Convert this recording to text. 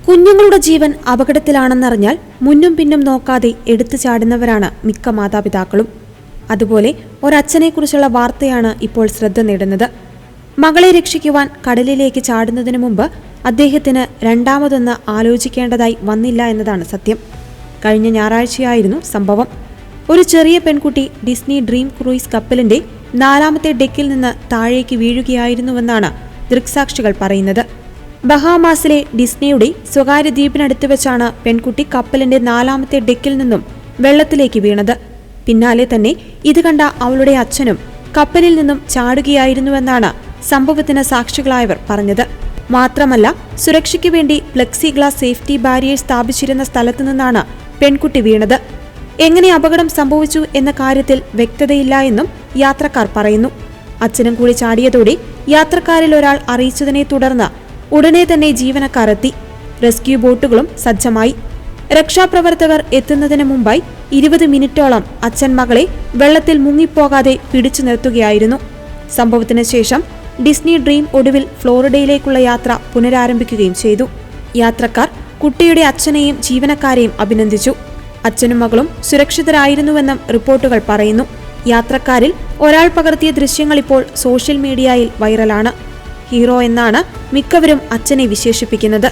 കുഞ്ഞുങ്ങളുടെ ജീവൻ അപകടത്തിലാണെന്നറിഞ്ഞാൽ മുന്നും പിന്നും നോക്കാതെ എടുത്തു ചാടുന്നവരാണ് മിക്ക മാതാപിതാക്കളും. അതുപോലെ ഒരച്ഛനെക്കുറിച്ചുള്ള വാർത്തയാണ് ഇപ്പോൾ ശ്രദ്ധ നേടുന്നത്. മകളെ രക്ഷിക്കുവാൻ കടലിലേക്ക് ചാടുന്നതിനു മുമ്പ് അദ്ദേഹത്തിന് രണ്ടാമതൊന്ന് ആലോചിക്കേണ്ടതായി വന്നില്ല എന്നതാണ് സത്യം. കഴിഞ്ഞ ഞായറാഴ്ചയായിരുന്നു സംഭവം. ഒരു ചെറിയ പെൺകുട്ടി ഡിസ്നി ഡ്രീം ക്രൂയിസ് കപ്പലിന്റെ 4ാമത്തെ ഡെക്കിൽ നിന്ന് താഴേക്ക് വീഴുകയായിരുന്നുവെന്നാണ് ദൃക്സാക്ഷികൾ പറയുന്നത്. ബഹാമാസിലെ ഡിസ്നിയുടെ സ്വകാര്യ ദ്വീപിനടുത്ത് വെച്ചാണ് പെൺകുട്ടി കപ്പലിന്റെ 4ാമത്തെ ഡെക്കിൽ നിന്നും വെള്ളത്തിലേക്ക് വീണത്. പിന്നാലെ തന്നെ ഇത് കണ്ട അവളുടെ അച്ഛനും കപ്പലിൽ നിന്നും ചാടുകയായിരുന്നുവെന്നാണ് സംഭവത്തിന് സാക്ഷികളായവർ പറഞ്ഞത്. മാത്രമല്ല, സുരക്ഷയ്ക്ക് വേണ്ടി പ്ലെക്സി ഗ്ലാസ് സേഫ്റ്റി ബാരിയർ സ്ഥാപിച്ചിരുന്ന സ്ഥലത്തു നിന്നാണ് പെൺകുട്ടി വീണത്. എങ്ങനെ അപകടം സംഭവിച്ചു എന്ന കാര്യത്തിൽ വ്യക്തതയില്ല എന്നും യാത്രക്കാർ പറയുന്നു. അച്ഛനും കൂടി ചാടിയതോടെ യാത്രക്കാരിൽ ഒരാൾ അറിയിച്ചതിനെ തുടർന്ന് ഉടനെ തന്നെ ജീവനക്കാർ എത്തി. റെസ്ക്യൂ ബോട്ടുകളും സജ്ജമായി. രക്ഷാപ്രവർത്തകർ എത്തുന്നതിന് മുമ്പായി 20 മിനിറ്റോളം അച്ഛൻ മകളെ വെള്ളത്തിൽ മുങ്ങിപ്പോകാതെ പിടിച്ചു നിർത്തുകയായിരുന്നു. സംഭവത്തിന് ശേഷം ഡിസ്നി ഡ്രീം ഒടുവിൽ ഫ്ലോറിഡയിലേക്കുള്ള യാത്ര പുനരാരംഭിക്കുകയും ചെയ്തു. യാത്രക്കാർ കുട്ടിയുടെ അച്ഛനെയും ജീവനക്കാരെയും അഭിനന്ദിച്ചു. അച്ഛനും മകളും സുരക്ഷിതരായിരുന്നുവെന്നും റിപ്പോർട്ടുകൾ പറയുന്നു. യാത്രക്കാരിൽ ഒരാൾ പകർത്തിയ ദൃശ്യങ്ങൾ ഇപ്പോൾ സോഷ്യൽ മീഡിയയിൽ വൈറലാണ്. ഹീറോ എന്നാണ് മിക്കവരും അച്ഛനെ വിശേഷിപ്പിക്കുന്നത്.